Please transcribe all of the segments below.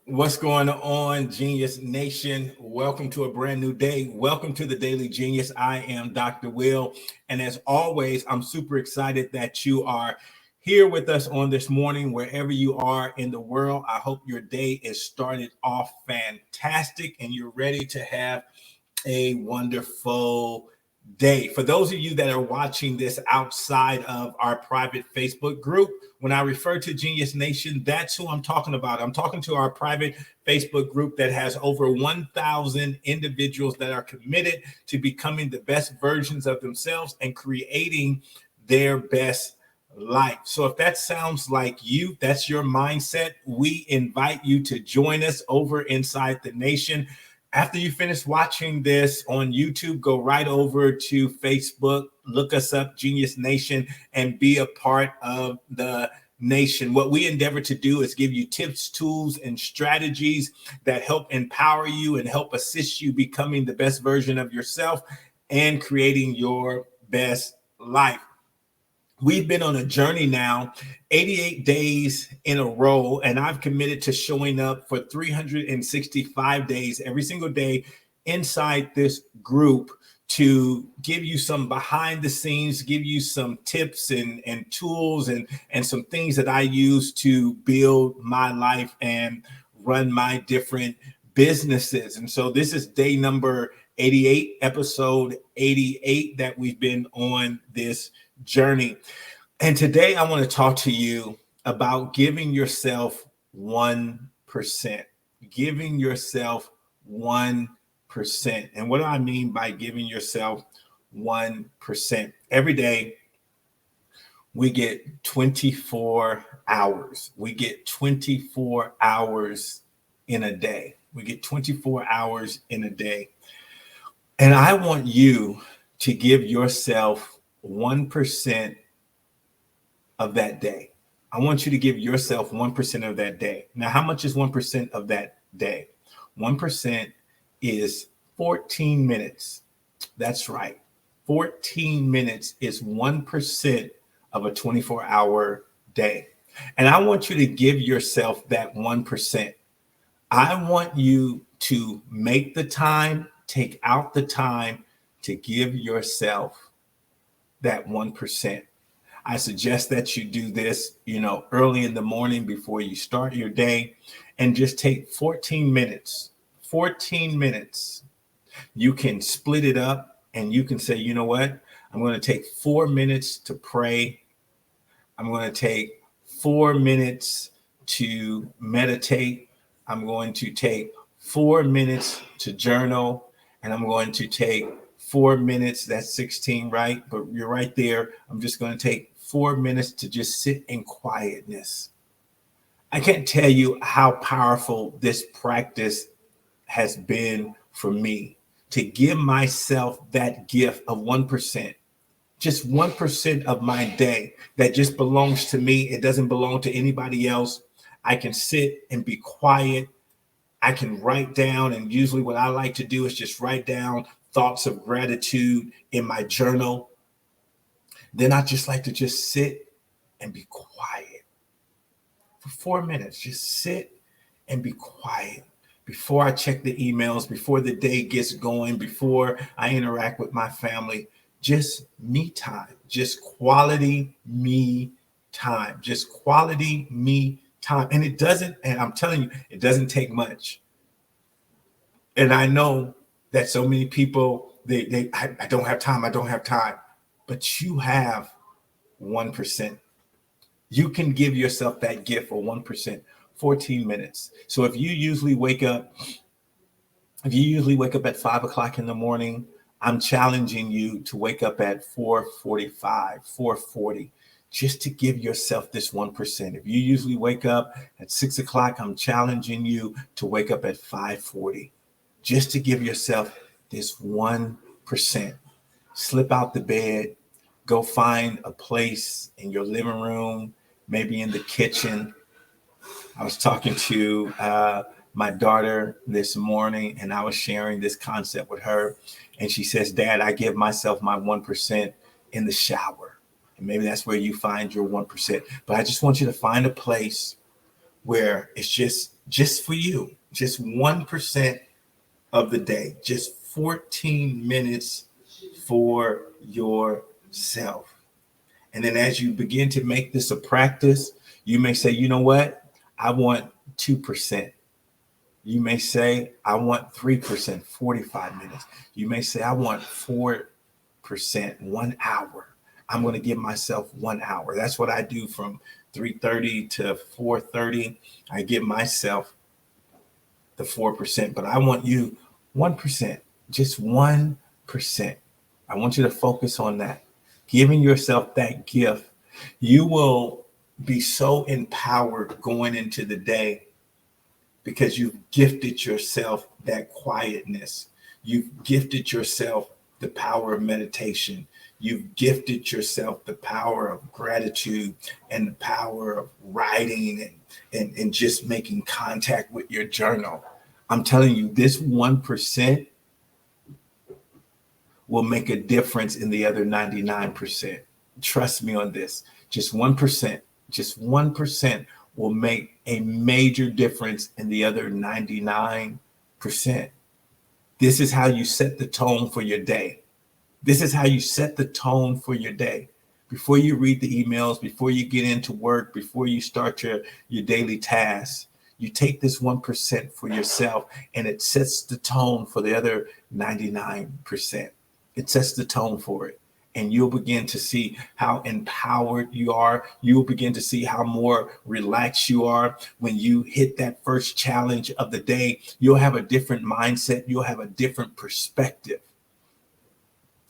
What's going on, Genius Nation? Welcome to a brand new day. Welcome to the Daily Genius. I am Dr. Will. And as always, I'm super excited that you are here with us on this morning, wherever you are in the world. I hope your day is started off fantastic and you're ready to have a wonderful day. For those of you that are watching this outside of our private Facebook group, when I refer to Genius Nation, that's who I'm talking about. I'm talking to our private Facebook group that has over 1,000 individuals that are committed to becoming the best versions of themselves and creating their best life. So if that sounds like you, that's your mindset, we invite you to join us over inside the nation. After you finish watching this on YouTube, go right over to Facebook, look us up, Genius Nation, and be a part of the nation. What we endeavor to do is give you tips, tools, and strategies that help empower you and help assist you becoming the best version of yourself and creating your best life. We've been on a journey now, 88 days in a row, and I've committed to showing up for 365 days every single day inside this group to give you some behind the scenes, give you some tips and tools and some things that I use to build my life and run my different businesses. And so this is day number 88, episode 88 that we've been on this journey. And today I want to talk to you about giving yourself 1%. Giving yourself 1%. And what do I mean by giving yourself 1%? Every day we get 24 hours. We get 24 hours in a day. We get 24 hours in a day. And I want you to give yourself 1% of that day. I want you to give yourself 1% of that day. Now, how much is 1% of that day? 1% is 14 minutes. That's right. 14 minutes is 1% of a 24-hour day. And I want you to give yourself that 1%. I want you to make the time, take out the time to give yourself that 1%. I suggest that you do this, early in the morning before you start your day, and just take 14 minutes. 14 minutes. You can split it up and you can say, you know what? I'm going to take 4 minutes to pray. I'm going to take 4 minutes to meditate. I'm going to take 4 minutes to journal, and I'm going to take 4 minutes. That's 16, right? But you're right there. I'm just going to take 4 minutes to just sit in quietness. I can't tell you how powerful this practice has been for me to give myself that gift of 1%. Just 1% of my day that just belongs to me. It doesn't belong to anybody else. I can sit and be quiet. I can write down, and usually what I like to do is just write down thoughts of gratitude in my journal. Then I just like to just sit and be quiet for 4 minutes. Just sit and be quiet before I check the emails, before the day gets going, before I interact with my family. Just me time, just quality me time, just quality me time. And I'm telling you, it doesn't take much. And I know that so many people, I don't have time, but you have 1%. You can give yourself that gift for 1%, 14 minutes. So if you usually wake up at 5 o'clock in the morning, I'm challenging you to wake up at 4:45, 4:40, just to give yourself this 1%. If you usually wake up at 6 o'clock, I'm challenging you to wake up at 5:40, just to give yourself this 1%. Slip out the bed, go find a place in your living room, maybe in the kitchen. I was talking to my daughter this morning, and I was sharing this concept with her. And she says, Dad, I give myself my 1% in the shower. And maybe that's where you find your 1%. But I just want you to find a place where it's just just for you, just 1% of the day, just 14 minutes for yourself. And then as you begin to make this a practice, you may say, you know what? I want 2%. You may say, I want 3%, 45 minutes. You may say, I want 4%, 1 hour. I'm going to give myself 1 hour. That's what I do from 3:30 to 4:30. I give myself the 4%, but I want you 1%, just 1%. I want you to focus on that. Giving yourself that gift, you will be so empowered going into the day because you've gifted yourself that quietness. You've gifted yourself the power of meditation. You've gifted yourself the power of gratitude and the power of writing and just making contact with your journal. I'm telling you, this 1% will make a difference in the other 99%. Trust me on this. Just 1% will make a major difference in the other 99%. This is how you set the tone for your day. This is how you set the tone for your day. Before you read the emails, before you get into work, before you start your daily tasks, you take this 1% for yourself and it sets the tone for the other 99%. It sets the tone for it. And you'll begin to see how empowered you are. You'll begin to see how more relaxed you are. When you hit that first challenge of the day, you'll have a different mindset. You'll have a different perspective.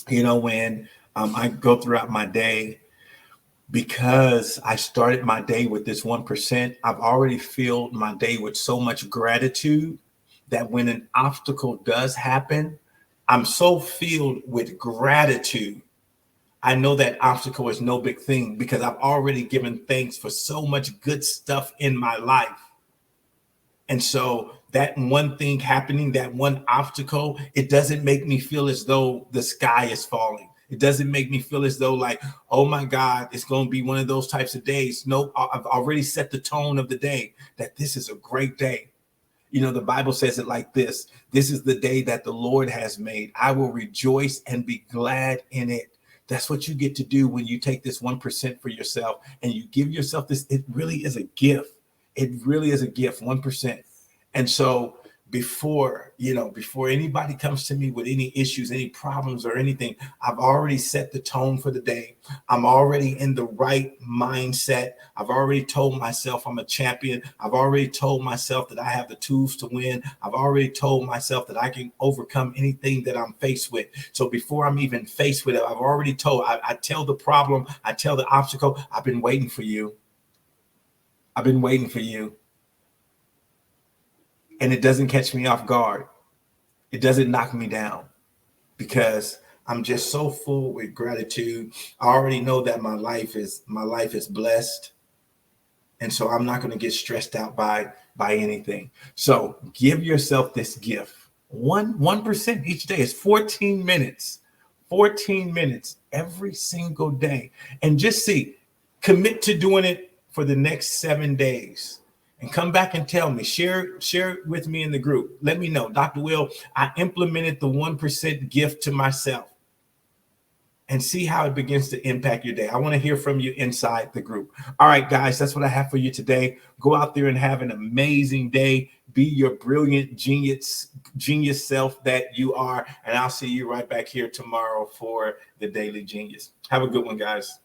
You know, when I go throughout my day, because I started my day with this 1%, I've already filled my day with so much gratitude that when an obstacle does happen, I'm so filled with gratitude. I know that obstacle is no big thing because I've already given thanks for so much good stuff in my life. And so that one thing happening, that one obstacle, it doesn't make me feel as though the sky is falling. It doesn't make me feel as though like, oh my God, it's going to be one of those types of days. No, I've already set the tone of the day that this is a great day. You know, the Bible says it like this. This is the day that the Lord has made. I will rejoice and be glad in it. That's what you get to do when you take this 1% for yourself and you give yourself this. It really is a gift. It really is a gift, 1%. And so before anybody comes to me with any issues, any problems or anything, I've already set the tone for the day. I'm already in the right mindset. I've already told myself I'm a champion. I've already told myself that I have the tools to win. I've already told myself that I can overcome anything that I'm faced with. So before I'm even faced with it, I've already told, I tell the problem, I tell the obstacle, I've been waiting for you. I've been waiting for you. And it doesn't catch me off guard. It doesn't knock me down because I'm just so full with gratitude. I already know that my life is blessed. And so I'm not going to get stressed out by anything. So give yourself this gift. 1% each day is 14 minutes. 14 minutes every single day. And just commit to doing it for the next 7 days. And come back and tell me, share it with me in the group. Let me know, Dr. Will, I implemented the 1% gift to myself, and see how it begins to impact your day. I want to hear from you inside the group. All right, guys, that's what I have for you today. Go out there and have an amazing day. Be your brilliant genius self that you are. And I'll see you right back here tomorrow for the Daily Genius. Have a good one, guys.